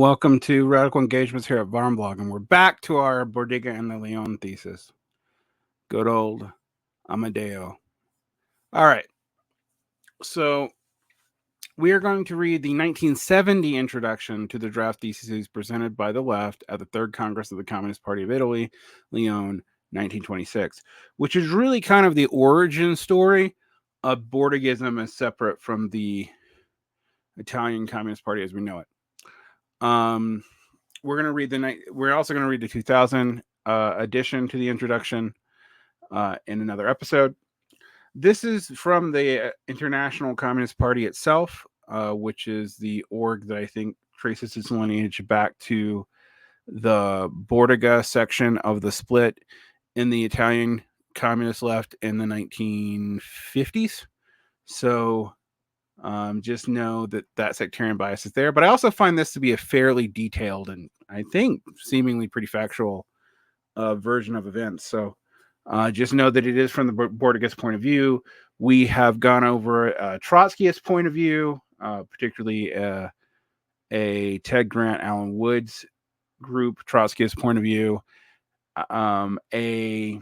welcome to Radical Engagements here at Varnblog, and we're back to our Bordiga and the Lyon thesis. Good old Amadeo. All right, so we are going to read the 1970 introduction to the draft theses presented by the left at the Third Congress of the Communist Party of Italy, Lyon, 1926, which is really kind of the origin story of Bordigism as separate from the Italian Communist Party as we know it. We're going to read we're also going to read the 2000 addition to the introduction in another episode. This is from the International Communist Party itself, which is the org that I think traces its lineage back to the Bordiga section of the split in the Italian communist left in the 1950s. So just know that sectarian bias is there. But I also find this to be a fairly detailed and I think seemingly pretty factual version of events. So just know that it is from the Bordigist point of view. We have gone over a Trotskyist point of view, particularly a Ted Grant, Alan Woods group Trotskyist point of view, a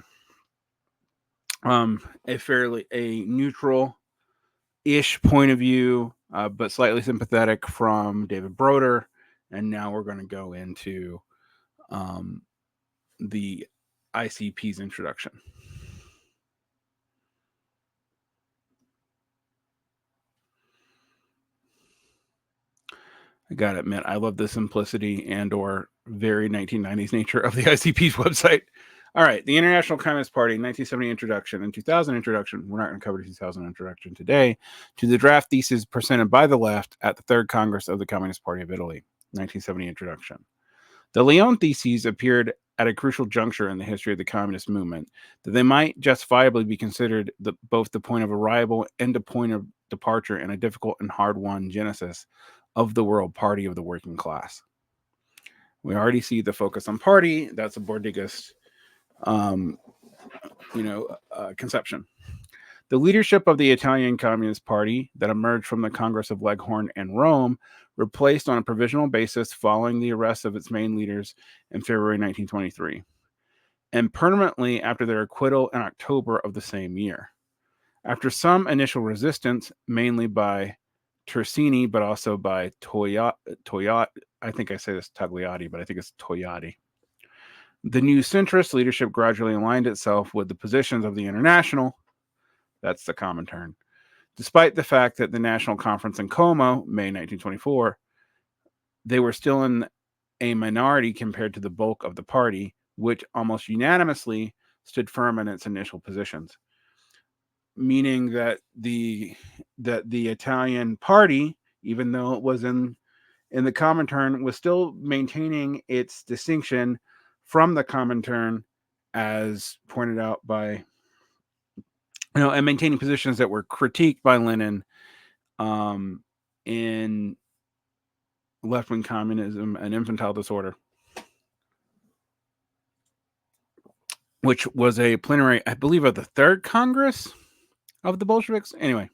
neutral-ish point of view, but slightly sympathetic from David Broder. And now we're going to go into the ICP's introduction. I gotta admit, I love the simplicity and or very 1990s nature of the ICP's website. All right, the International Communist Party, 1970 introduction and 2000 introduction. We're not going to cover the 2000 introduction today. To the draft thesis presented by the left at the Third Congress of the Communist Party of Italy, 1970 introduction. The Lyon theses appeared at a crucial juncture in the history of the communist movement, that they might justifiably be considered both the point of arrival and the point of departure in a difficult and hard-won genesis of the world party of the working class. We already see the focus on party. That's a Bordigist conception. The leadership of the Italian Communist Party that emerged from the Congress of Leghorn and Rome replaced on a provisional basis following the arrest of its main leaders in February 1923, and permanently after their acquittal in October of the same year. After some initial resistance, mainly by Terzini, but also by Togliatti, I think I say this Tagliati, but I think it's Togliatti. The new centrist leadership gradually aligned itself with the positions of the International, that's the Comintern, despite the fact that the National Conference in Como, May 1924, they were still in a minority compared to the bulk of the party, which almost unanimously stood firm in its initial positions. Meaning that the Italian party, even though it was in the Comintern, was still maintaining its distinction from the Comintern, as pointed out by, and maintaining positions that were critiqued by Lenin in left-wing communism and infantile disorder, which was a plenary, I believe, of the Third Congress of the Bolsheviks. Anyway.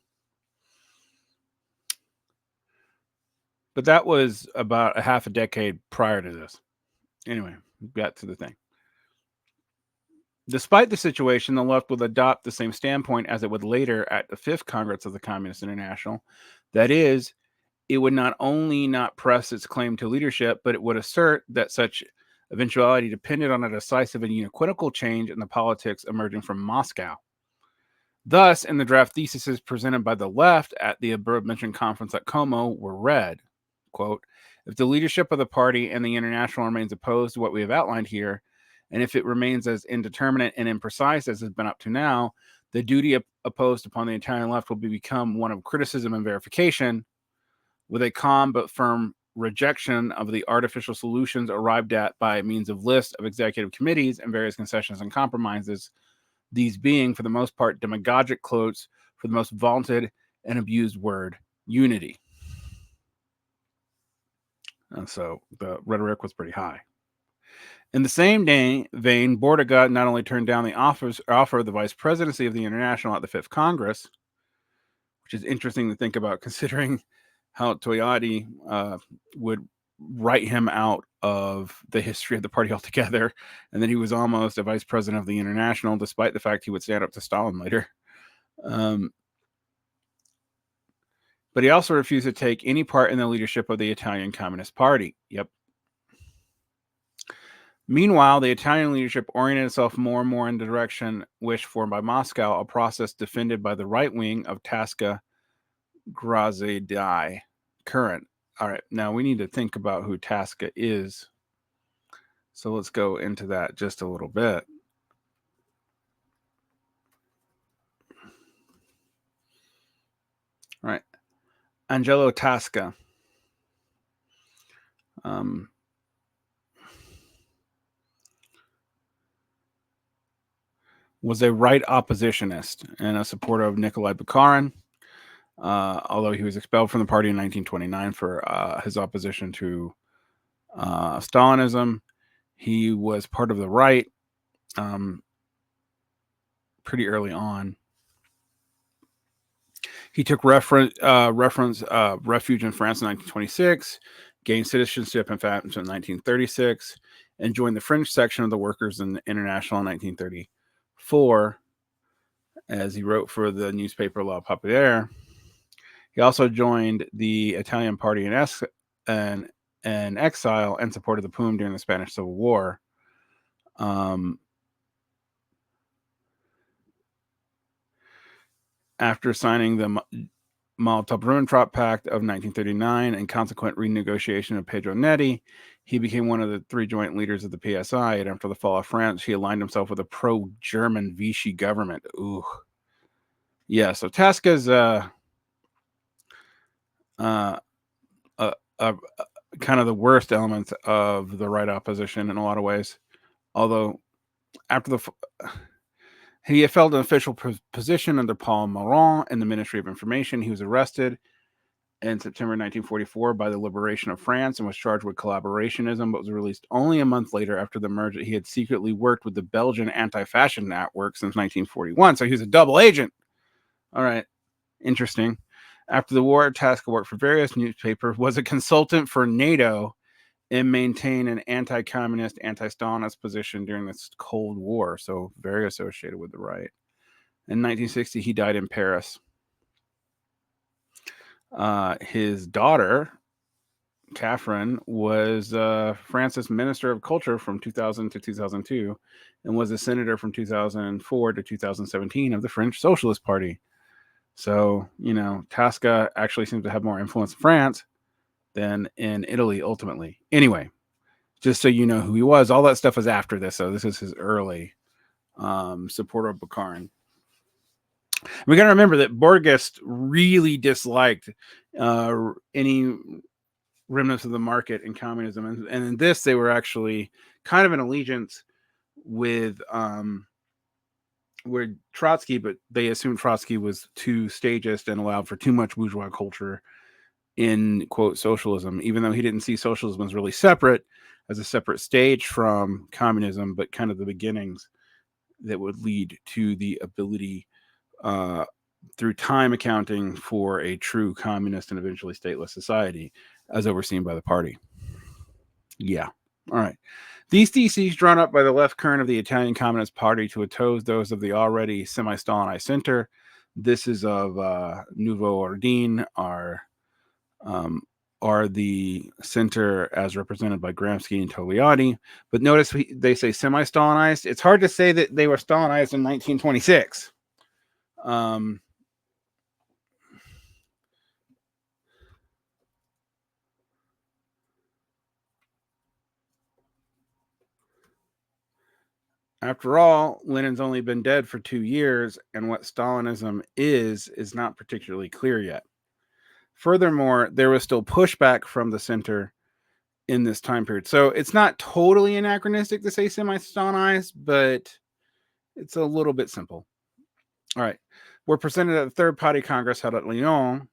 But that was about a half a decade prior to this. Anyway, got to the thing. Despite the situation, the left would adopt the same standpoint as it would later at the Fifth Congress of the Communist International. That is, it would not only not press its claim to leadership, but it would assert that such eventuality depended on a decisive and unequivocal change in the politics emerging from Moscow. Thus, in the draft theses presented by the left at the above-mentioned conference at Como were read, quote, if the leadership of the party and the International remains opposed to what we have outlined here, and if it remains as indeterminate and imprecise as has been up to now, the duty opposed upon the Italian left will become one of criticism and verification, with a calm but firm rejection of the artificial solutions arrived at by means of lists of executive committees and various concessions and compromises, these being, for the most part, demagogic quotes for the most vaunted and abused word, unity. And so the rhetoric was pretty high. In the same vein, Bordiga not only turned down the offer of the vice presidency of the International at the Fifth Congress, which is interesting to think about considering how Togliatti would write him out of the history of the party altogether, and then he was almost a vice president of the International, despite the fact he would stand up to Stalin later. But he also refused to take any part in the leadership of the Italian Communist Party. Yep. Meanwhile, the Italian leadership oriented itself more and more in the direction wished for by Moscow, a process defended by the right wing of Tasca Grazadei current. All right, now we need to think about who Tasca is. So let's go into that just a little bit. All right. Angelo Tasca. Was a right oppositionist and a supporter of Nikolai Bukharin, although he was expelled from the party in 1929 for his opposition to Stalinism. He was part of the right pretty early on. He took refuge in France in 1926, gained citizenship in France in 1936, and joined the French section of the Workers' International in 1934, as he wrote for the newspaper La Populaire. He also joined the Italian party in exile and supported the POUM during the Spanish Civil War. After signing the Molotov-Ribbentrop Pact of 1939 and consequent renegotiation of Pedro Netti, he became one of the three joint leaders of the PSI, and after the fall of France, he aligned himself with a pro-German Vichy government. Ooh. Yeah, so Tasca's kind of the worst elements of the right opposition in a lot of ways. Although, after he had held an official position under Paul Morand in the Ministry of Information. He was arrested in September 1944 by the Liberation of France and was charged with collaborationism, but was released only a month later after the merger. He had secretly worked with the Belgian anti-fascist network since 1941, so he was a double agent. All right, interesting. After the war, Tasca worked for various newspapers, was a consultant for NATO, and maintained an anti-communist, anti-Stalinist position during this Cold War, so very associated with the right. In 1960, he died in Paris. His daughter, Catherine, was France's Minister of Culture from 2000 to 2002 and was a senator from 2004 to 2017 of the French Socialist Party. So, Tasca actually seems to have more influence in France than in Italy, ultimately. Anyway, just so you know who he was, all that stuff was after this. So this is his early supporter of Bukharin. We got to remember that Borgest really disliked any remnants of the market in communism. And in this, they were actually kind of an allegiance with Trotsky, but they assumed Trotsky was too stagist and allowed for too much bourgeois culture in, quote, socialism, even though he didn't see socialism as really separate, as a separate stage from communism, but kind of the beginnings that would lead to the ability through time accounting for a true communist and eventually stateless society as overseen by the party. Yeah. All right. These theses drawn up by the left current of the Italian Communist Party to oppose those of the already semi-Stalinized center. This is of Nouveau Ordine, are the center as represented by Gramsci and Togliatti. But notice they say semi-Stalinized. It's hard to say that they were Stalinized in 1926. After all, Lenin's only been dead for 2 years, and what Stalinism is not particularly clear yet. Furthermore, there was still pushback from the center in this time period. So it's not totally anachronistic to say semi-Stalinized, but it's a little bit simple. All right. We're presented at the Third Party Congress held at Lyon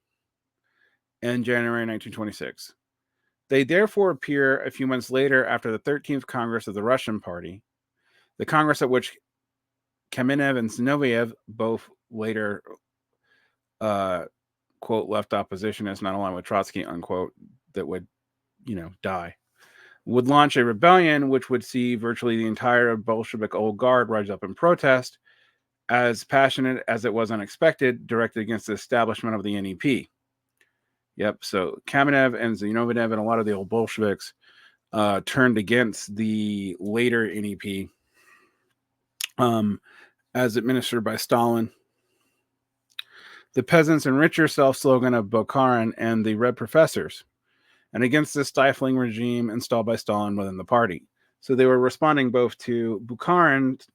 in January 1926. They therefore appear a few months later after the 13th Congress of the Russian Party, the Congress at which Kamenev and Zinoviev, both later, quote, left oppositionists, not aligned with Trotsky, unquote, that would die, would launch a rebellion which would see virtually the entire Bolshevik old guard rise up in protest, as passionate as it was unexpected, directed against the establishment of the NEP. Yep, so Kamenev and Zinoviev and a lot of the old Bolsheviks turned against the later NEP as administered by Stalin. The peasants enrich yourself slogan of Bukharin and the Red Professors, and against the stifling regime installed by Stalin within the party. So they were responding both to Bukharin,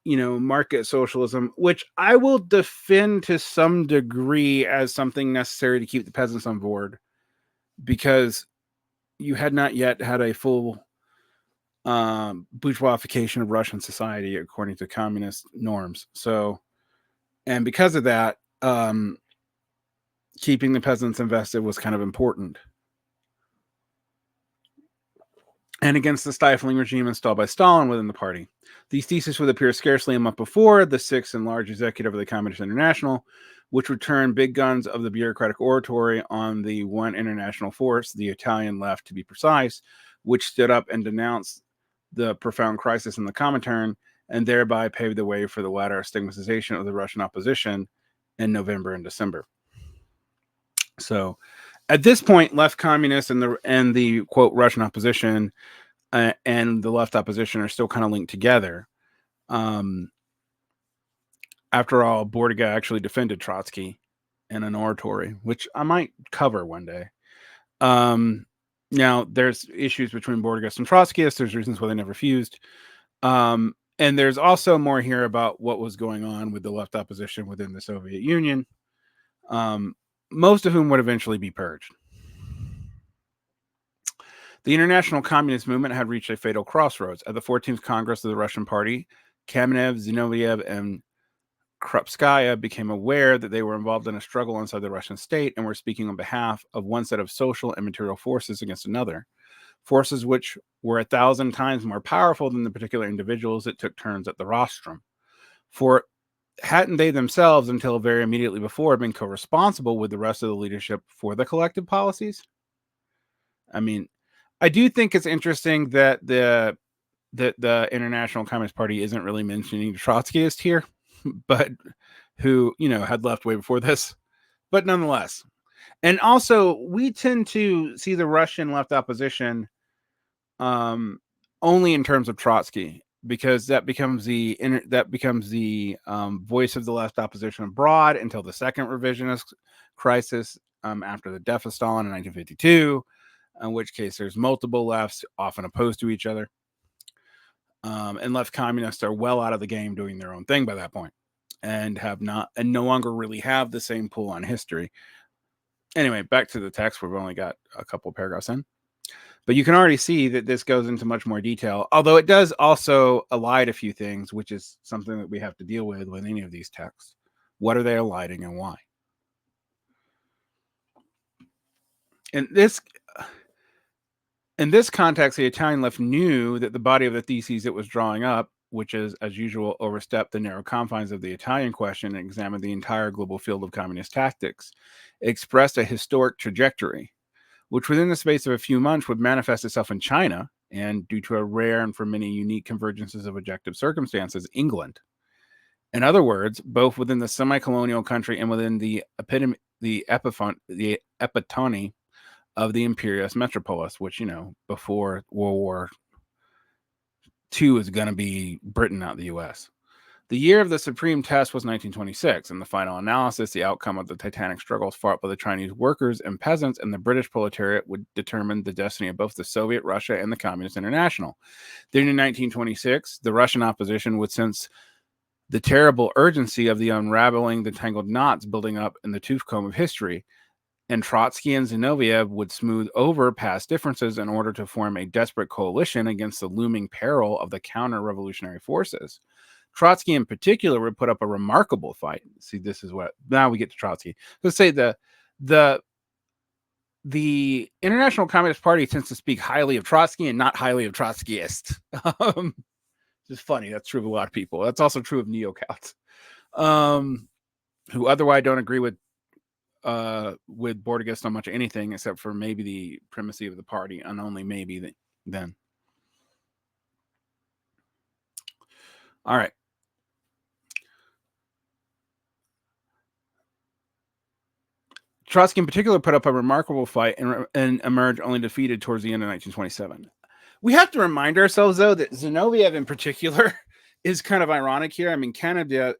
market socialism, which I will defend to some degree as something necessary to keep the peasants on board, because you had not yet had a full bourgeoisification of Russian society according to communist norms. So, and because of that, keeping the peasants invested was kind of important. And against the stifling regime installed by Stalin within the party. These theses would appear scarcely a month before the sixth and large executive of the Communist International, which would turn big guns of the bureaucratic oratory on the one international force, the Italian left to be precise, which stood up and denounced the profound crisis in the Comintern, and thereby paved the way for the latter stigmatization of the Russian opposition in November and December. So at this point, left communists and the quote Russian opposition and the left opposition are still kind of linked together. After all, Bordiga actually defended Trotsky in an oratory, which I might cover one day. Now, there's issues between Bordigas and Trotskyists. There's reasons why they never fused. And there's also more here about what was going on with the left opposition within the Soviet Union, most of whom would eventually be purged. The international communist movement had reached a fatal crossroads. At the 14th Congress of the Russian Party, Kamenev, Zinoviev, and Krupskaya became aware that they were involved in a struggle inside the Russian state and were speaking on behalf of one set of social and material forces against another, forces which were 1,000 times more powerful than the particular individuals that took turns at the rostrum. For hadn't they themselves, until very immediately before, been co-responsible with the rest of the leadership for the collective policies? I mean, I do think it's interesting that the International Communist Party isn't really mentioning the Trotskyist here, but who, had left way before this, but nonetheless. And also, we tend to see the Russian left opposition only in terms of Trotsky, because that becomes the voice of the left opposition abroad until the second revisionist crisis after the death of Stalin in 1952, in which case there's multiple lefts often opposed to each other. And left communists are well out of the game doing their own thing by that point, and no longer really have the same pull on history. Anyway, back to the text. We've only got a couple paragraphs in, but you can already see that this goes into much more detail, although it does also elide a few things, which is something that we have to deal with any of these texts. What are they eliding and why? In this context, the Italian left knew that the body of the theses it was drawing up, which is, as usual, overstepped the narrow confines of the Italian question and examined the entire global field of communist tactics, expressed a historic trajectory, which within the space of a few months would manifest itself in China, and due to a rare and for many unique convergences of objective circumstances, England. In other words, both within the semi-colonial country and within the epitome of the imperialist metropolis, which, before World War II is going to be Britain, not the U.S. The year of the supreme test was 1926. In the final analysis, the outcome of the titanic struggles fought by the Chinese workers and peasants and the British proletariat would determine the destiny of both the Soviet Russia and the Communist International. Then in 1926, the Russian opposition would sense the terrible urgency of the unraveling the tangled knots building up in the tooth comb of history, and Trotsky and Zinoviev would smooth over past differences in order to form a desperate coalition against the looming peril of the counter-revolutionary forces. Trotsky in particular would put up a remarkable fight. See, this is what, now we get to Trotsky. Let's say the International Communist Party tends to speak highly of Trotsky and not highly of Trotskyists. It's funny. That's true of a lot of people. That's also true of neo-Kauts, who otherwise don't agree with with Bordiga so much anything except for maybe the primacy of the party, and only maybe then. All right. Trotsky in particular put up a remarkable fight and emerged only defeated towards the end of 1927. We have to remind ourselves, though, that Zinoviev in particular is kind of ironic here. I mean, Kamenev's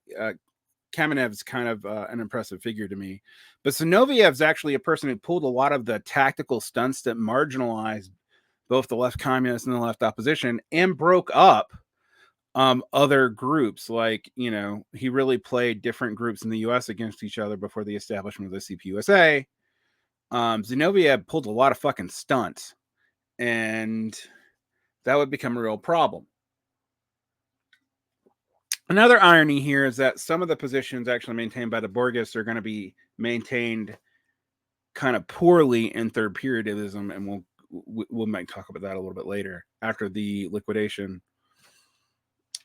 kind of an impressive figure to me, but Zinoviev's actually a person who pulled a lot of the tactical stunts that marginalized both the left communists and the left opposition and broke up other groups. Like, he really played different groups in the U.S. against each other before the establishment of the CPUSA. Zinoviev pulled a lot of fucking stunts, and that would become a real problem. Another irony here is that some of the positions actually maintained by the Borgists are going to be maintained kind of poorly in third periodism, and we might talk about that a little bit later after the liquidation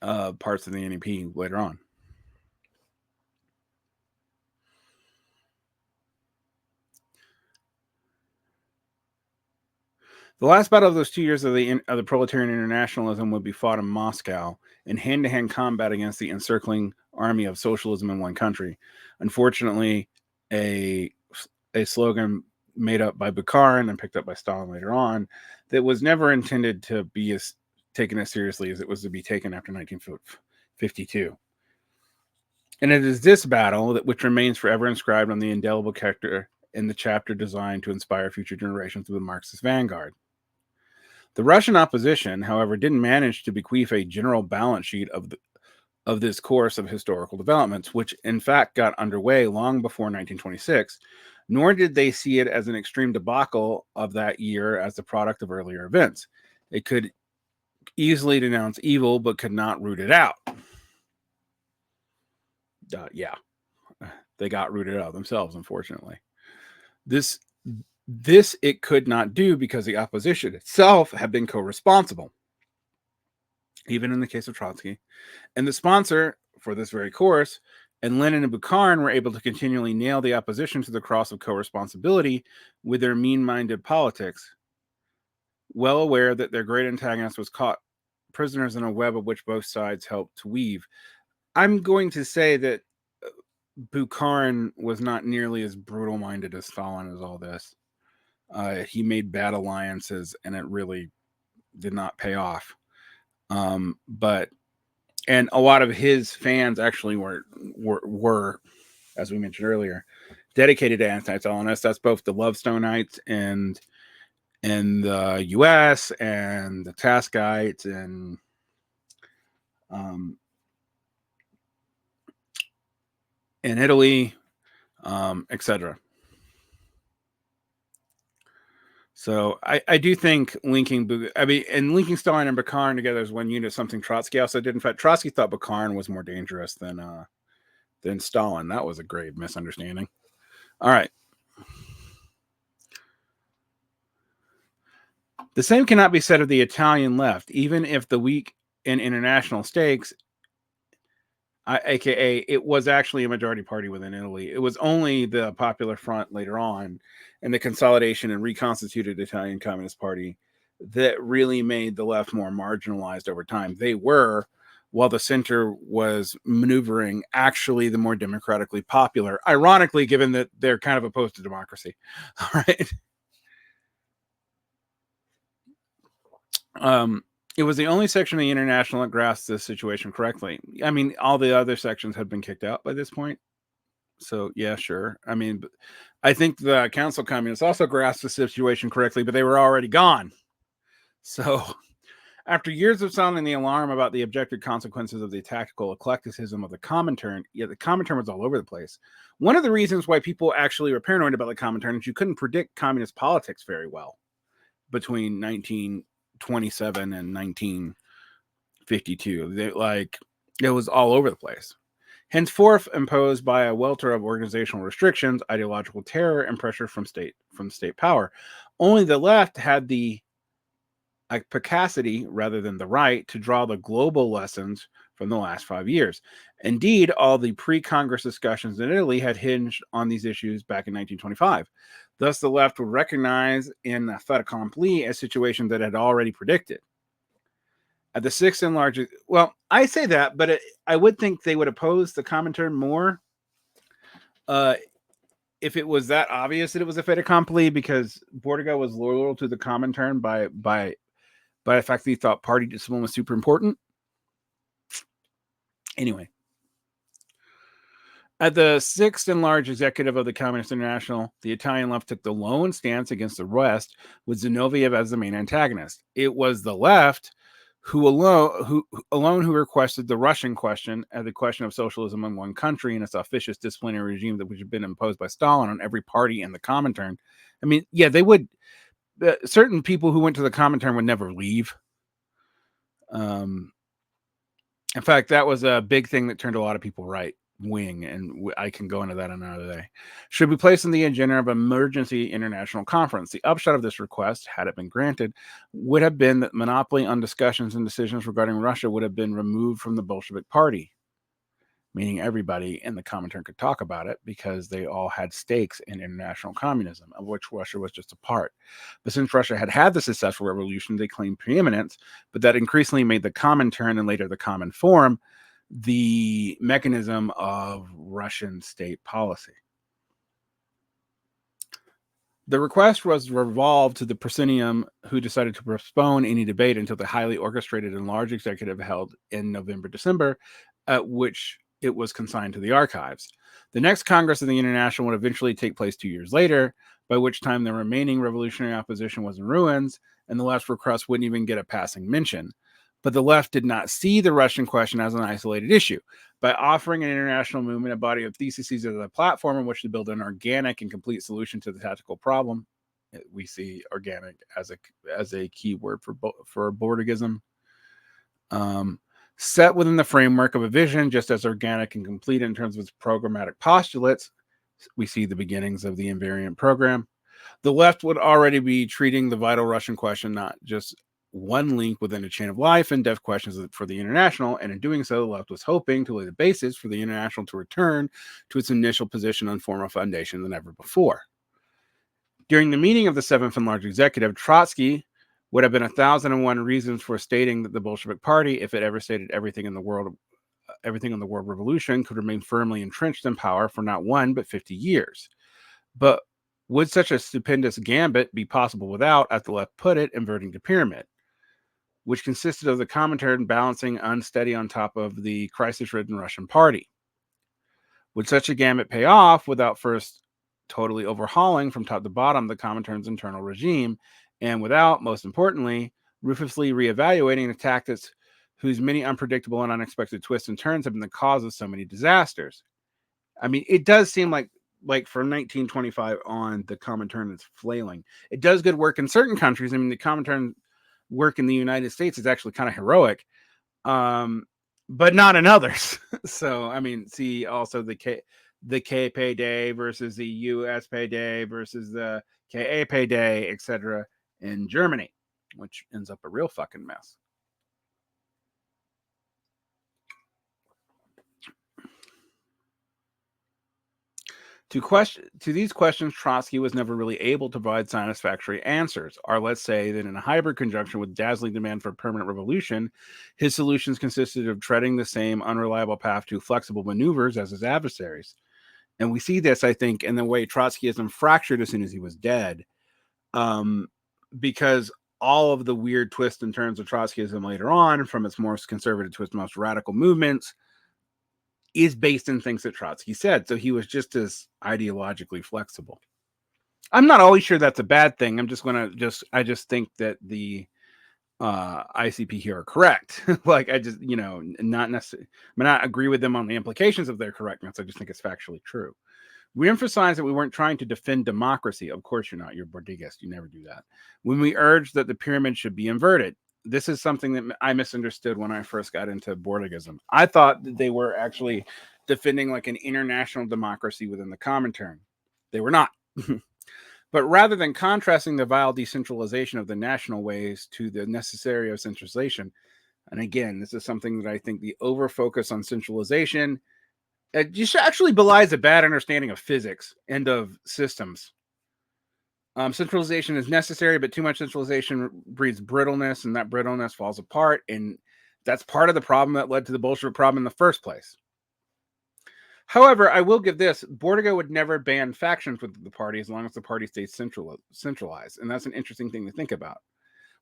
parts of the NEP later on. The last battle of those 2 years of the proletarian internationalism would be fought in Moscow in hand-to-hand combat against the encircling army of socialism in one country. Unfortunately, a slogan made up by Bukharin and picked up by Stalin later on that was never intended to be taken as seriously as it was to be taken after 1952. And it is this battle which remains forever inscribed on the indelible character in the chapter designed to inspire future generations of the Marxist vanguard. The Russian opposition, however, didn't manage to bequeath a general balance sheet of this course of historical developments, which in fact got underway long before 1926, nor did they see it as an extreme debacle of that year as the product of earlier events. It could easily denounce evil, but could not root it out. Yeah, they got rooted out themselves, unfortunately. This it could not do because the opposition itself had been co-responsible, even in the case of Trotsky. And the sponsor for this very course, and Lenin and Bukharin were able to continually nail the opposition to the cross of co-responsibility with their mean-minded politics, well aware that their great antagonist was caught prisoners in a web of which both sides helped to weave. I'm going to say that Bukharin was not nearly as brutal-minded as Stalin as all this. He made bad alliances, and it really did not pay off. But a lot of his fans actually were, as we mentioned earlier, dedicated to anti-Stalinists. That's both the Lovestonites and the U.S. and the Taskites and in Italy, etc. So I do think linking Stalin and Bukharin together as one unit is something Trotsky also did. In fact, Trotsky thought Bukharin was more dangerous than Stalin. That was a grave misunderstanding. All right. The same cannot be said of the Italian left, even if the weak in international stakes, aka it was actually a majority party within Italy. It was only the Popular Front later on and the consolidation and reconstituted Italian Communist Party that really made the left more marginalized over time. They were, while the center was maneuvering, actually the more democratically popular, ironically, given that they're kind of opposed to democracy. All right. It was the only section of the International that grasped this situation correctly. I mean, all the other sections had been kicked out by this point. So, yeah, sure. I mean, I think the Council Communists also grasped the situation correctly, but they were already gone. So, after years of sounding the alarm about the objective consequences of the tactical eclecticism of the Comintern, the Comintern was all over the place. One of the reasons why people actually were paranoid about the Comintern is you couldn't predict communist politics very well between 1927 and 1952. It was all over the place. Henceforth, imposed by a welter of organizational restrictions, ideological terror, and pressure from state power. Only the left had the capacity, rather than the right, to draw the global lessons from the last 5 years. Indeed, all the pre-Congress discussions in Italy had hinged on these issues back in 1925. Thus, the left would recognize in a fait accompli a situation that it had already predicted. At the sixth and largest, well, I say that, but I would think they would oppose the Comintern more if it was that obvious that it was a fait accompli, because Bordiga was loyal to the Comintern by the fact that he thought party discipline was super important. Anyway, at the sixth and large executive of the Communist International, the Italian left took the lone stance against the West, with Zinoviev as the main antagonist. It was the left who alone requested the Russian question as the question of socialism in one country and its officious disciplinary regime that which had been imposed by Stalin on every party in the Comintern. I mean, yeah, they would. Certain people who went to the Comintern would never leave. In fact, that was a big thing that turned a lot of people right wing, and I can go into that another day. Should be placed on the agenda of emergency international conference. The upshot of this request, had it been granted, would have been that monopoly on discussions and decisions regarding Russia would have been removed from the Bolshevik Party, meaning everybody in the Comintern could talk about it because they all had stakes in international communism, of which Russia was just a part. But since Russia had had the successful revolution, they claimed preeminence, but that increasingly made the Comintern and later the Common Forum the mechanism of Russian state policy. The request was revolved to the Presidium, who decided to postpone any debate until the highly orchestrated and large executive held in November-December, at which it was consigned to the archives. The next Congress of the International would eventually take place 2 years later, by which time the remaining revolutionary opposition was in ruins, and the left's request wouldn't even get a passing mention. But the left did not see the Russian question as an isolated issue. By offering an international movement a body of theses as a platform in which to build an organic and complete solution to the tactical problem, we see organic as a key word for Bordigism. Set within the framework of a vision, just as organic and complete in terms of its programmatic postulates, we see the beginnings of the invariant program. The left would already be treating the vital Russian question not just one link within a chain of life and depth questions for the international, and in doing so, the left was hoping to lay the basis for the international to return to its initial position on firmer foundation than ever before. During the meeting of the seventh and large executive, Trotsky would have been 1,001 reasons for stating that the Bolshevik Party, if it ever stated everything in the world revolution, could remain firmly entrenched in power for not 1 but 50 years. But would such a stupendous gambit be possible without, as the left put it, inverting the pyramid, which consisted of the Comintern balancing unsteady on top of the crisis-ridden Russian party? Would such a gambit pay off without first totally overhauling from top to bottom the Comintern's internal regime, and without, most importantly, ruthlessly reevaluating the tactics whose many unpredictable and unexpected twists and turns have been the cause of so many disasters? I mean, it does seem like from 1925 on, the Comintern is flailing. It does good work in certain countries. I mean, the Comintern work in the United States is actually kind of heroic, but not in others. So, I mean, see also the K payday versus the US payday versus the KA payday, etc. in Germany, which ends up a real fucking mess. To these questions, Trotsky was never really able to provide satisfactory answers, or let's say that in a hybrid conjunction with dazzling demand for permanent revolution, his solutions consisted of treading the same unreliable path to flexible maneuvers as his adversaries. And we see this, I think, in the way Trotskyism fractured as soon as he was dead, because all of the weird twists and turns of Trotskyism later on, from its most conservative to its most radical movements, is based in things that Trotsky said. So he was just as ideologically flexible. I'm not always sure that's a bad thing. I just think that the ICP here are correct. Like, I just, not necessarily, I may not agree with them on the implications of their correctness. I just think it's factually true. We emphasize that we weren't trying to defend democracy. Of course you're not. You're Bordigist. You never do that. When we urged that the pyramid should be inverted, this is something that I misunderstood when I first got into Bordigism. I thought that they were actually defending like an international democracy within the Comintern. They were not. But rather than contrasting the vile decentralization of the national ways to the necessary of centralization, And again, this is something that I think the over-focus on centralization just actually belies a bad understanding of physics and of systems. Centralization is necessary, but too much centralization breeds brittleness, and that brittleness falls apart. And that's part of the problem that led to the Bolshevik problem in the first place. However, I will give this: Bordiga would never ban factions with the party as long as the party stays centralized. And that's an interesting thing to think about.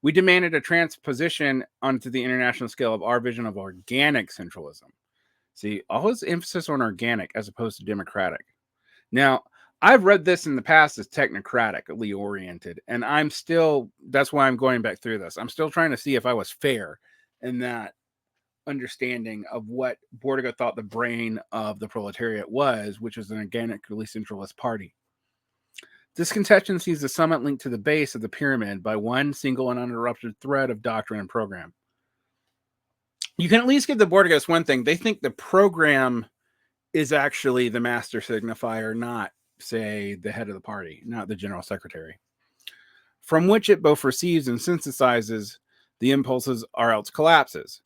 We demanded a transposition onto the international scale of our vision of organic centralism. See, always emphasis on organic as opposed to democratic. Now, I've read this in the past as technocratically oriented, and that's why I'm going back through this. I'm still trying to see if I was fair in that understanding of what Bordiga thought the brain of the proletariat was, which is an organically centralist party. This contention sees the summit linked to the base of the pyramid by one single and uninterrupted thread of doctrine and program. You can at least give the Bordigas one thing. They think the program is actually the master signifier, not, say, the head of the party, not the general secretary, from which it both receives and synthesizes the impulses or else collapses.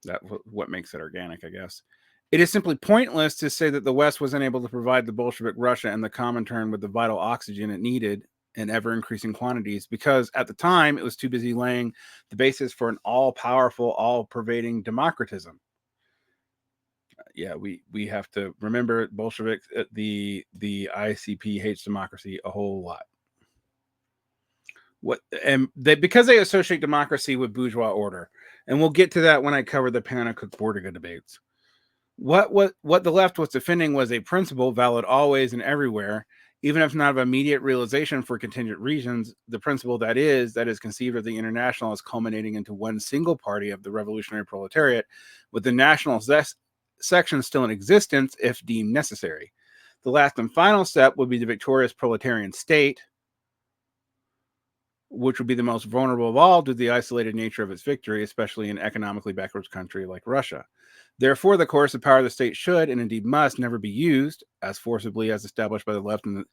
That's what makes it organic, I guess. It is simply pointless to say that the West was unable to provide the Bolshevik Russia and the Comintern with the vital oxygen it needed in ever-increasing quantities, because at the time it was too busy laying the basis for an all-powerful, all-pervading democratism. Yeah, we have to remember Bolsheviks, the ICP hates democracy a whole lot. Because they associate democracy with bourgeois order, and we'll get to that when I cover the Pannekoek-Bordiga debates. What the left was defending was a principle valid always and everywhere, even if not of immediate realization for contingent reasons. The principle that is conceived of the international as culminating into one single party of the revolutionary proletariat, with the national section still in existence if deemed necessary. The last and final step would be the victorious proletarian state, which would be the most vulnerable of all due to the isolated nature of its victory, especially in an economically backwards country like Russia. Therefore, the coercive power of the state should, and indeed must, never be used, as forcibly as established by the left and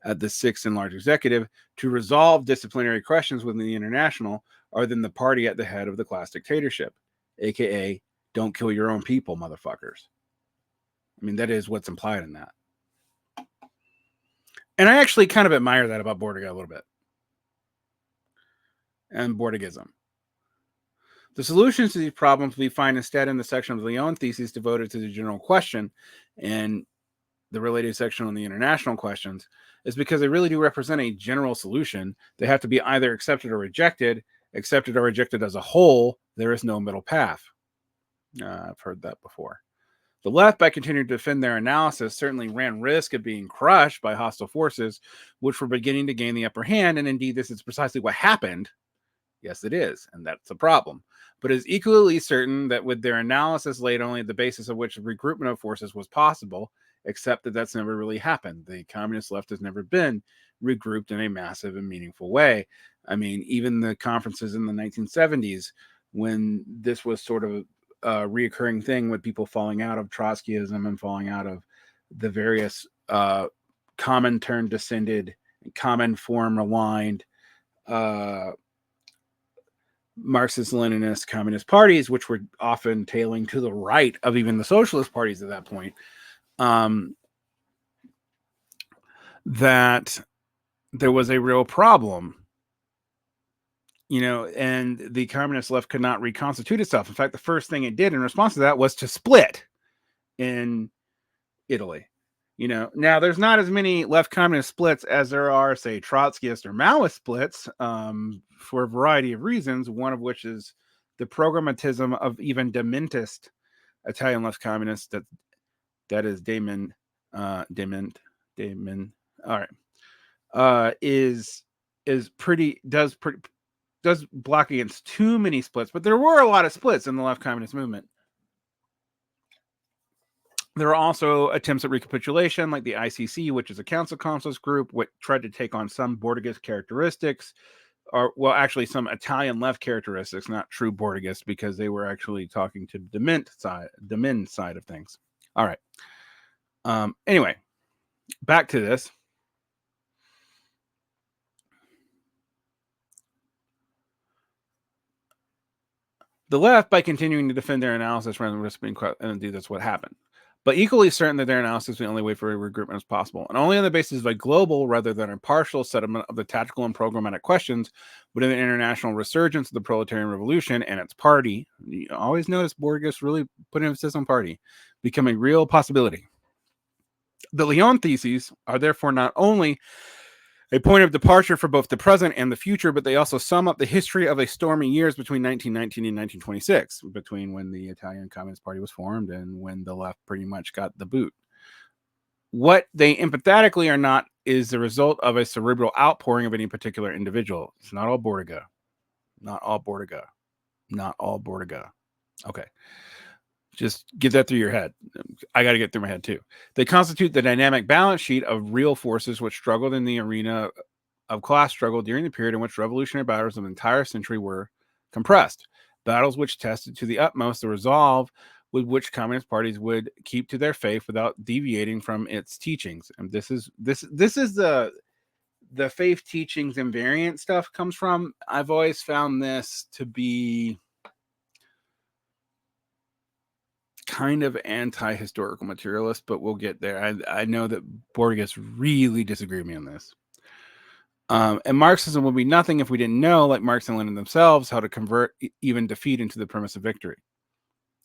the Sixth and Large Executive, to resolve disciplinary questions within the international, other than the party at the head of the class dictatorship, aka don't kill your own people, motherfuckers. I mean, that is what's implied in that. And I actually kind of admire that about Bordiga a little bit. And Bordigism. The solutions to these problems we find instead in the section of the Lyon thesis devoted to the general question and the related section on the international questions is because they really do represent a general solution. They have to be either accepted or rejected as a whole. There is no middle path. I've heard that before. The left, by continuing to defend their analysis, certainly ran risk of being crushed by hostile forces, which were beginning to gain the upper hand. And indeed, this is precisely what happened. Yes, it is, and that's a problem. But it is equally certain that with their analysis laid only at the basis of which regroupment of forces was possible, except that that's never really happened. The communist left has never been regrouped in a massive and meaningful way. I mean, even the conferences in the 1970s, when this was sort of a reoccurring thing with people falling out of Trotskyism and falling out of the various Comintern descended, common form aligned Marxist-Leninist communist parties, which were often tailing to the right of even the socialist parties at that point, that there was a real problem, and the communist left could not reconstitute itself. In fact, the first thing it did in response to that was to split in Italy. Now there's not as many left communist splits as there are, say, Trotskyist or Maoist splits, for a variety of reasons, one of which is the programmatism of even dementist Italian left communists that is Damon, all right, is does block against too many splits, but there were a lot of splits in the left communist movement. There are also attempts at recapitulation, like the ICC, which is a council consul's group, which tried to take on some Bordigist characteristics, or, well, actually some Italian left characteristics, not true Bordigist, because they were actually talking to the Min side of things. All right. Anyway, back to this. The left, by continuing to defend their analysis rather than risk being caught, and indeed that's what happened. But equally certain that their analysis is the only way for a regroupment is possible, and only on the basis of a global rather than a partial settlement of the tactical and programmatic questions within the international resurgence of the proletarian revolution and its party. You always notice Borges really put emphasis on party, become a real possibility. The Lyon theses are therefore not only a point of departure for both the present and the future, but they also sum up the history of a stormy years between 1919 and 1926, between when the Italian Communist Party was formed and when the left pretty much got the boot. What they empathetically are not is the result of a cerebral outpouring of any particular individual. It's not all Bordiga. Not all Bordiga. Not all Bordiga. Okay. Just get that through your head. I got to get through my head too. They constitute the dynamic balance sheet of real forces which struggled in the arena of class struggle during the period in which revolutionary battles of the entire century were compressed. Battles which tested to the utmost the resolve with which communist parties would keep to their faith without deviating from its teachings. And this is the faith teachings and variant stuff comes from. I've always found this to be kind of anti-historical materialist, but we'll get there. I know that Borges really disagreed with me on this. And Marxism would be nothing if we didn't know, like Marx and Lenin themselves, how to convert even defeat into the premise of victory.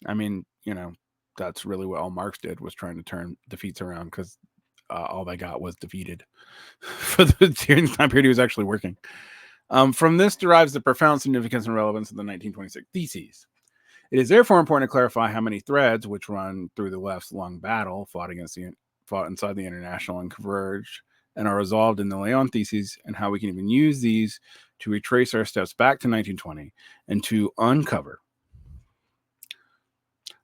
I mean, that's really what all Marx did, was trying to turn defeats around, because all they got was defeated for during the time period he was actually working. From this derives the profound significance and relevance of the 1926 theses. It is therefore important to clarify how many threads which run through the left's long battle, fought inside the International and converged and are resolved in the Lyon theses, and how we can even use these to retrace our steps back to 1920 and to uncover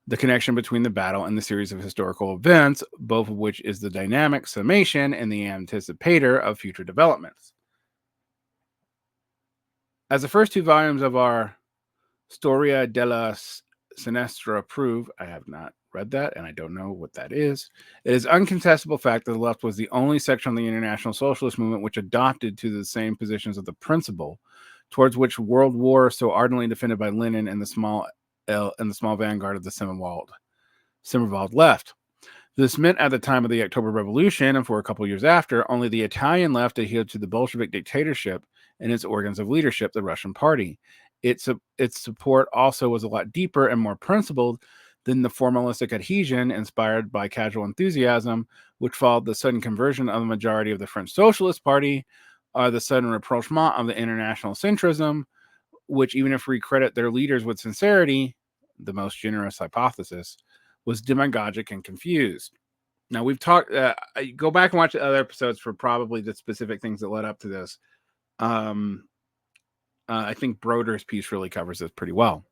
the connection between the battle and the series of historical events, both of which is the dynamic summation and the anticipator of future developments. As the first two volumes of our Storia della Sinistra prove, I have not read that, and I don't know what that is. It is uncontestable fact that the left was the only section of the International Socialist movement which adopted to the same positions of the principle towards which world war so ardently defended by Lenin and the small vanguard of the Simmerwald left. This meant at the time of the October Revolution, and for a couple years after, only the Italian left adhered to the Bolshevik dictatorship and its organs of leadership, the Russian Party. Its support also was a lot deeper and more principled than the formalistic adhesion inspired by casual enthusiasm, which followed the sudden conversion of the majority of the French Socialist Party, or the sudden rapprochement of the international centrism, which, even if we credit their leaders with sincerity, the most generous hypothesis, was demagogic and confused. Now, we've talked, go back and watch the other episodes for probably the specific things that led up to this. I think Broder's piece really covers this pretty well.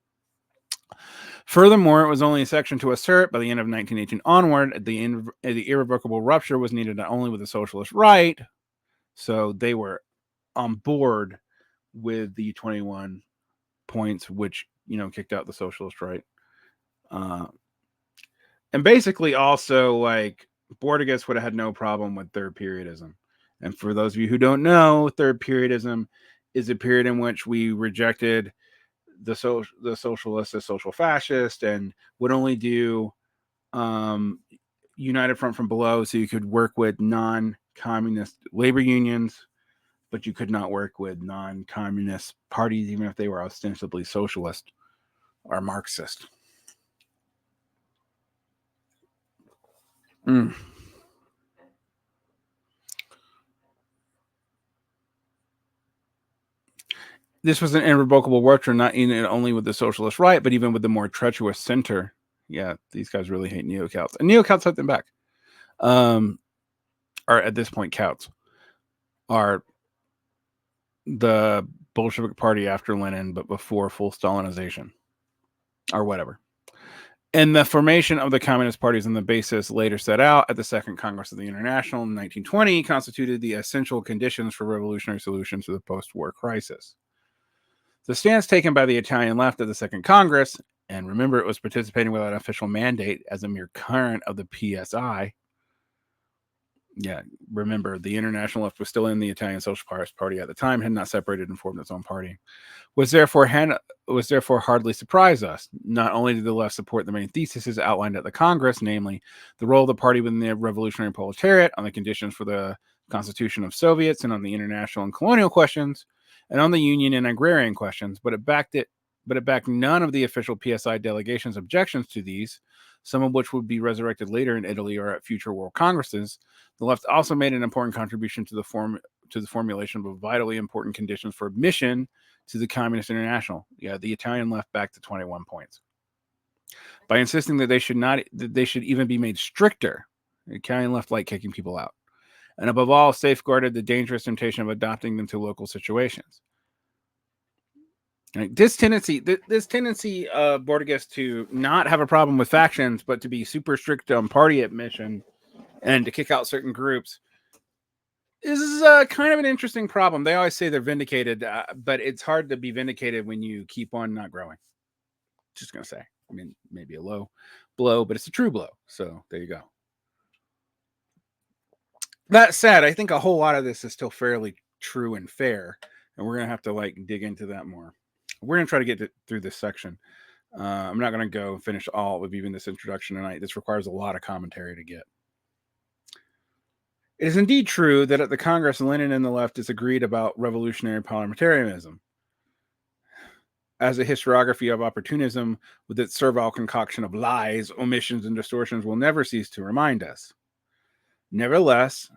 Furthermore, it was only a section to assert by the end of 1918 onward, the irrevocable rupture was needed not only with the socialist right, so they were on board with the 21 points, which, kicked out the socialist right. And basically also, like, Bordiga would have had no problem with third periodism. And for those of you who don't know, third periodism is a period in which we rejected the socialists as social fascist and would only do United Front from below, so you could work with non-communist labor unions, but you could not work with non-communist parties, even if they were ostensibly socialist or Marxist. This was an irrevocable rupture, not only with the socialist right, but even with the more treacherous center. Yeah, these guys really hate neo-Celts. And neo-Celts set them back. Or at this point, Celts are the Bolshevik party after Lenin, but before full Stalinization. Or whatever. And the formation of the communist parties on the basis later set out at the Second Congress of the International in 1920 constituted the essential conditions for revolutionary solutions to the post-war crisis. The stance taken by the Italian left at the Second Congress, and remember it was participating without an official mandate as a mere current of the PSI. Yeah, remember the international left was still in the Italian Socialist Party at the time, had not separated and formed its own party. Was therefore was therefore hardly surprise us. Not only did the left support the main theses outlined at the Congress, namely the role of the party within the revolutionary proletariat, on the conditions for the constitution of Soviets, and on the international and colonial questions, and on the union and agrarian questions, but it backed none of the official PSI delegation's objections to these, some of which would be resurrected later in Italy or at future world congresses. The left also made an important contribution to the formulation of vitally important conditions for admission to the Communist International. Yeah, the Italian left back to 21 points. By insisting that they should even be made stricter, the Italian left liked kicking people out. And above all, safeguarded the dangerous temptation of adopting them to local situations. This tendency of Bordiga to not have a problem with factions, but to be super strict on party admission and to kick out certain groups is kind of an interesting problem. They always say they're vindicated, but it's hard to be vindicated when you keep on not growing. Just going to say. I mean, maybe a low blow, but it's a true blow. So there you go. That said, I think a whole lot of this is still fairly true and fair, and we're going to have to dig into that more. We're going to try to get through this section. I'm not going to go finish all of even this introduction tonight. This requires a lot of commentary to get. It is indeed true that at the Congress, Lenin and the left disagreed about revolutionary parliamentarism. As a historiography of opportunism with its servile concoction of lies, omissions, and distortions will never cease to remind us. Nevertheless,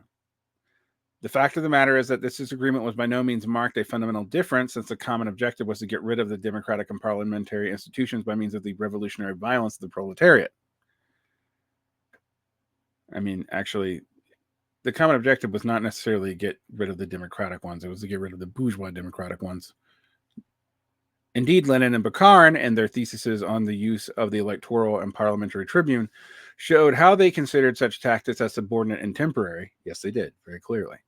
the fact of the matter is that this disagreement was by no means marked a fundamental difference, since the common objective was to get rid of the democratic and parliamentary institutions by means of the revolutionary violence of the proletariat. I mean, actually, the common objective was not necessarily to get rid of the democratic ones. It was to get rid of the bourgeois democratic ones. Indeed, Lenin and Bukharin and their theses on the use of the electoral and parliamentary tribune showed how they considered such tactics as subordinate and temporary. Yes, they did, very clearly.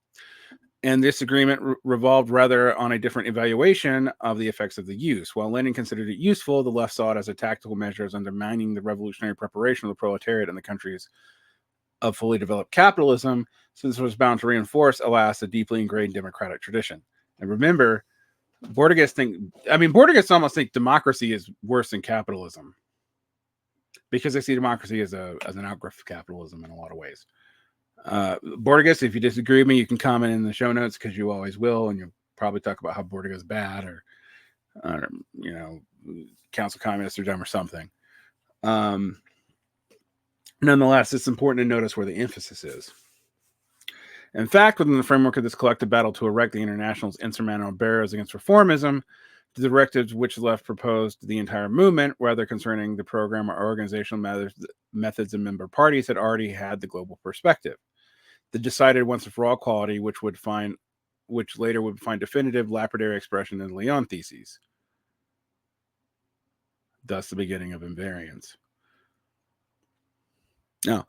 And this agreement revolved rather on a different evaluation of the effects of the use. While Lenin considered it useful, the left saw it as a tactical measure as undermining the revolutionary preparation of the proletariat in the countries of fully developed capitalism, since it was bound to reinforce, alas, a deeply ingrained democratic tradition. And remember, Bordiga almost think democracy is worse than capitalism, because they see democracy as an outgrowth of capitalism in a lot of ways. Bordiga, if you disagree with me, you can comment in the show notes, because you always will, and you'll probably talk about how Bordiga is bad, or council communists are dumb or something. Nonetheless, it's important to notice where the emphasis is. In fact, within the framework of this collective battle to erect the International's insurmountable barriers against reformism, the directives which the left proposed the entire movement, whether concerning the program or organizational methods and member parties, had already had the global perspective. The decided once and for all quality, which later would find definitive lapidary expression in the Lyon theses. Thus the beginning of invariance. Now,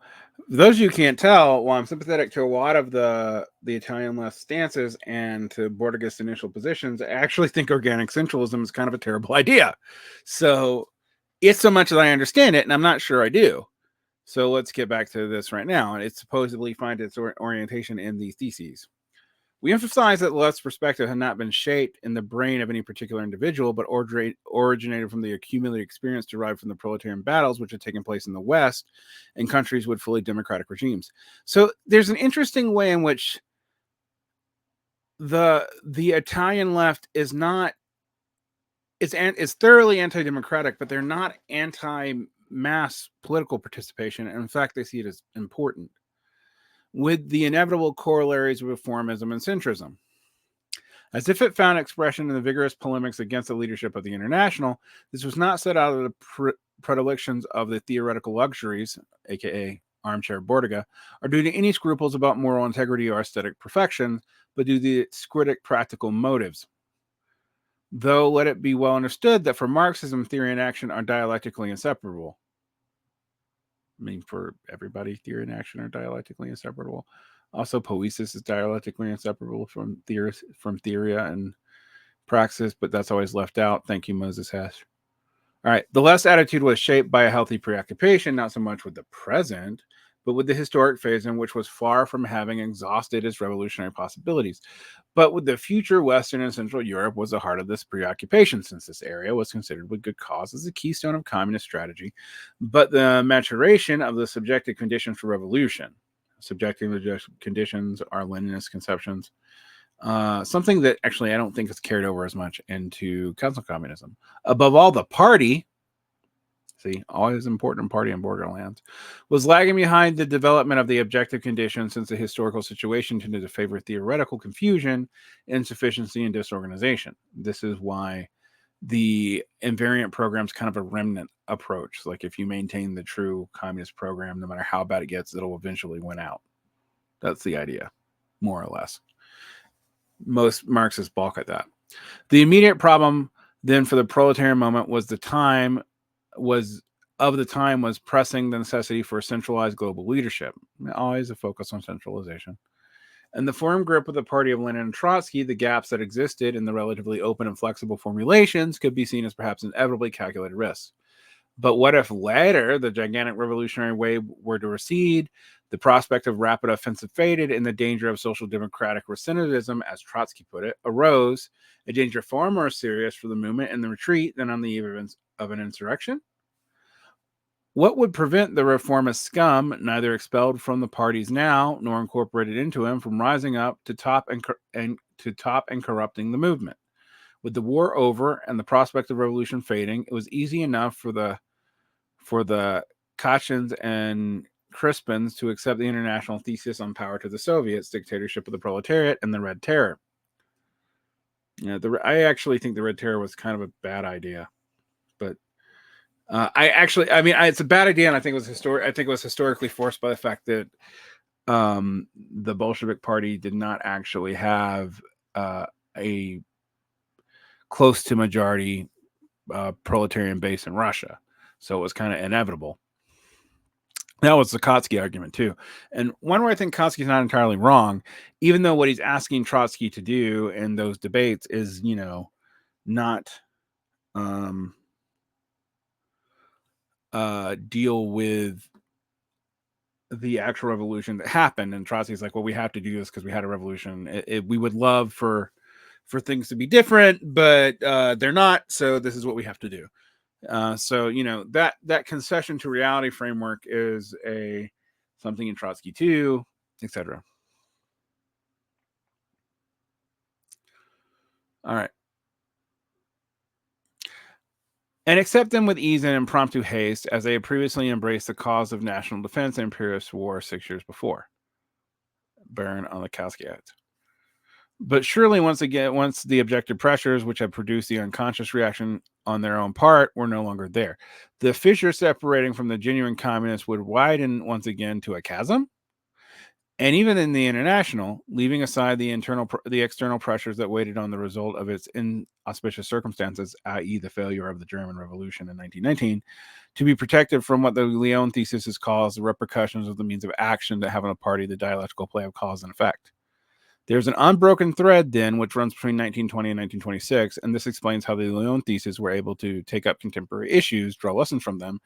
those of you who can't tell, while I'm sympathetic to a lot of the Italian left stances and to Bordiga's initial positions, I actually think organic centralism is kind of a terrible idea. So it's so much that I understand it, and I'm not sure I do. So let's get back to this right now. And it supposedly finds its orientation in these theses. We emphasize that the left's perspective had not been shaped in the brain of any particular individual, but originated from the accumulated experience derived from the proletarian battles which had taken place in the West in countries with fully democratic regimes. So there's an interesting way in which the Italian left is thoroughly anti-democratic, but they're not anti-mass political participation. And in fact, they see it as important, with the inevitable corollaries of reformism and centrism. As if it found expression in the vigorous polemics against the leadership of the International, this was not set out of the predilections of the theoretical luxuries, aka armchair Bordiga, or due to any scruples about moral integrity or aesthetic perfection, but due to the critic practical motives. Though let it be well understood that for Marxism, theory and action are dialectically inseparable. I mean, for everybody, theory and action are dialectically inseparable. Also, poiesis is dialectically inseparable from theoria and praxis, but that's always left out. Thank you, Moses Hesh. All right. The left's attitude was shaped by a healthy preoccupation, not so much with the present, but with the historic phase in which was far from having exhausted its revolutionary possibilities. But with the future, Western and Central Europe was the heart of this preoccupation, since this area was considered with good cause as the keystone of communist strategy, but the maturation of the subjective conditions for revolution. Subjective conditions are Leninist conceptions. Something that actually I don't think is carried over as much into council communism. Above all, the party, see, always important party in borderlands, was lagging behind the development of the objective conditions, since the historical situation tended to favor theoretical confusion, insufficiency, and disorganization. This is why the invariant program is kind of a remnant approach. Like if you maintain the true communist program, no matter how bad it gets, it'll eventually win out. That's the idea, more or less. Most Marxists balk at that. The immediate problem then for the proletarian moment was pressing the necessity for centralized global leadership. Always a focus on centralization. And the firm grip of the party of Lenin and Trotsky, the gaps that existed in the relatively open and flexible formulations could be seen as perhaps inevitably calculated risks. But what if later the gigantic revolutionary wave were to recede, the prospect of rapid offensive faded, and the danger of social democratic recidivism, as Trotsky put it, arose, a danger far more serious for the movement in the retreat than on the eve of an insurrection? What would prevent the reformist scum, neither expelled from the parties now nor incorporated into them, from rising up to top and corrupting the movement? With the war over and the prospect of revolution fading, it was easy enough for the Kachins and Crispins to accept the international thesis on power to the Soviets, dictatorship of the proletariat, and the Red Terror. I actually think the Red Terror was kind of a bad idea, but it's a bad idea, and I think it was historically forced by the fact that the Bolshevik Party did not actually have a close to majority proletarian base in Russia, so it was kind of inevitable. That was the Kautsky argument too, and one where I think Kautsky's not entirely wrong, even though what he's asking Trotsky to do in those debates is, not deal with the actual revolution that happened. And Trotsky's like, well, we have to do this because we had a revolution. We would love for things to be different, but they're not. So this is what we have to do. So that concession to reality framework is something in Trotsky too, etc. All right. And accept them with ease and impromptu haste, as they had previously embraced the cause of national defense and imperialist war 6 years before. Baron on the Kautsky Act. But surely, once the objective pressures which had produced the unconscious reaction on their own part were no longer there, the fissure separating from the genuine communists would widen once again to a chasm. And even in the international, leaving aside the external pressures that waited on the result of its inauspicious circumstances, i.e. the failure of the German Revolution in 1919, to be protected from what the Lyon thesis calls the repercussions of the means of action that have on a party the dialectical play of cause and effect. There's an unbroken thread, then, which runs between 1920 and 1926, and this explains how the Lyon thesis were able to take up contemporary issues, draw lessons from them,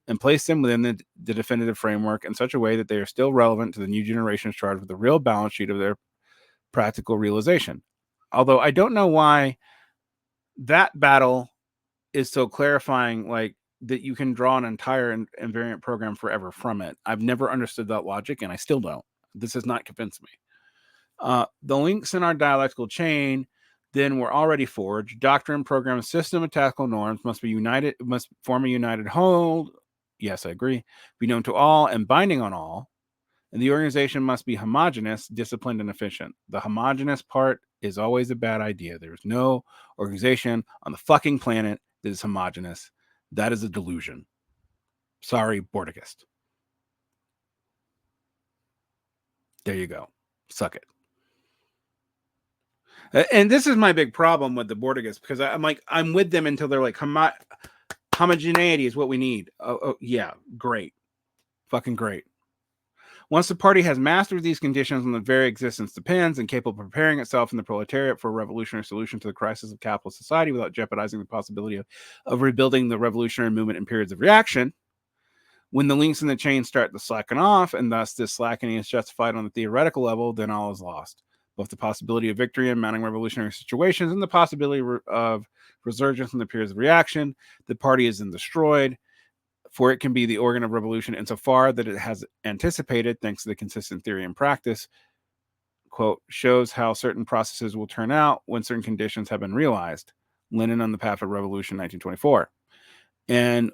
and place them within the definitive framework in such a way that they are still relevant to the new generations charged with the real balance sheet of their practical realization. Although I don't know why that battle is so clarifying, like that you can draw an entire invariant program forever from it. I've never understood that logic, and I still don't. This has not convinced me. The links in our dialectical chain then were already forged. Doctrine, program, system, and tactical norms must form a united whole. Yes, I agree. Be known to all and binding on all. And the organization must be homogeneous, disciplined, and efficient. The homogeneous part is always a bad idea. There's no organization on the fucking planet that is homogeneous. That is a delusion. Sorry, Bordigist. There you go. Suck it. And this is my big problem with the Bordigists, because I'm with them until they're like, homogeneity is what we need. Oh, yeah, great. Fucking great. Once the party has mastered these conditions on the very existence depends and capable of preparing itself in the proletariat for a revolutionary solution to the crisis of capitalist society without jeopardizing the possibility of rebuilding the revolutionary movement in periods of reaction, When the links in the chain start to slacken off, and thus this slackening is justified on the theoretical level, then all is lost. Both the possibility of victory in mounting revolutionary situations and the possibility of resurgence in the periods of reaction, the party is then destroyed, for it can be the organ of revolution insofar that it has anticipated, thanks to the consistent theory and practice, quote, shows how certain processes will turn out when certain conditions have been realized. Lenin on the Path of Revolution, 1924. And,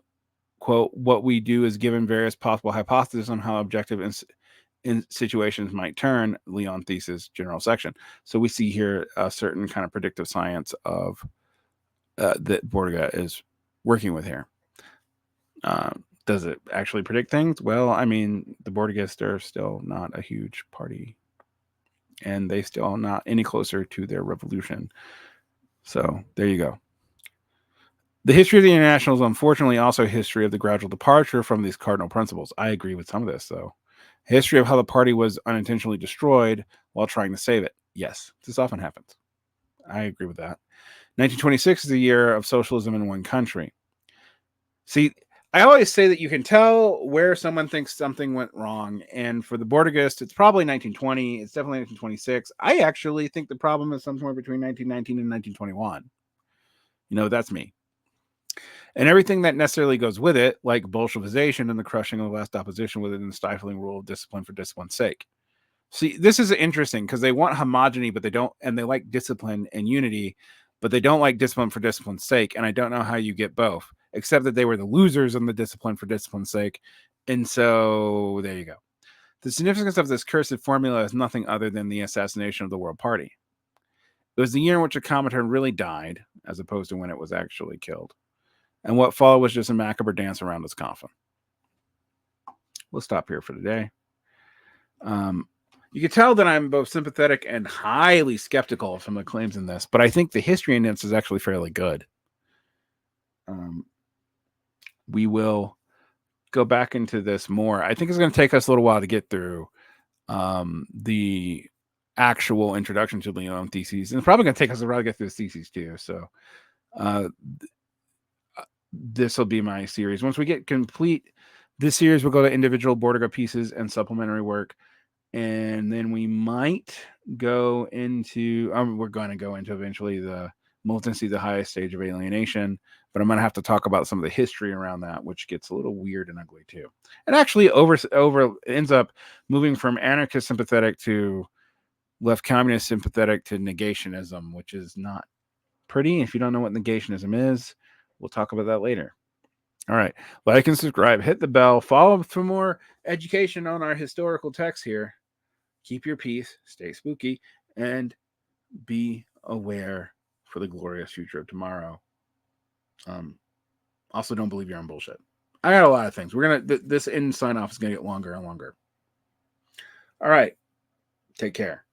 quote, what we do is given various possible hypotheses on how objective in situations might turn, Lyon thesis, general section. So we see here a certain kind of predictive science of that Bordiga is working with here. Does it actually predict things? Well, I mean, the Bordigists are still not a huge party, and they still not any closer to their revolution. So there you go. The history of the International is unfortunately also a history of the gradual departure from these cardinal principles. I agree with some of this, though. History of how the party was unintentionally destroyed while trying to save it. Yes, this often happens. I agree with that. 1926 is the year of socialism in one country. See, I always say that you can tell where someone thinks something went wrong. And for the Bordigists, it's probably 1920. It's definitely 1926. I actually think the problem is somewhere between 1919 and 1921. You know, that's me. And everything that necessarily goes with it, like Bolshevization and the crushing of the last opposition within the stifling rule of discipline for discipline's sake. See, this is interesting because they want homogeny, but they don't, and they like discipline and unity, but they don't like discipline for discipline's sake. And I don't know how you get both, except that they were the losers on the discipline for discipline's sake. And so there you go. The significance of this cursed formula is nothing other than the assassination of the World Party. It was the year in which a Comintern really died, as opposed to when it was actually killed. And what followed was just a macabre dance around its coffin. We'll stop here for today. You can tell that I'm both sympathetic and highly skeptical of some of the claims in this, but I think the history in this is actually fairly good. We will go back into this more. I think it's going to take us a little while to get through the actual introduction to the Lyon theses. And it's probably going to take us a while to get through the theses too. So this will be my series. Once we get complete this series, we'll go to individual Bordiga pieces and supplementary work. And then we might go into, we're going to go into eventually the militancy, the highest stage of alienation, but I'm going to have to talk about some of the history around that, which gets a little weird and ugly too. And actually ends up moving from anarchist sympathetic to left communist sympathetic to negationism, which is not pretty. If you don't know what negationism is, we'll talk about that later. All right. Like and subscribe, hit the bell, follow for more education on our historical texts here. Keep your peace, stay spooky, and be aware for the glorious future of tomorrow. Also, don't believe your own bullshit. I got a lot of things. This end sign off is gonna get longer and longer. All right. Take care.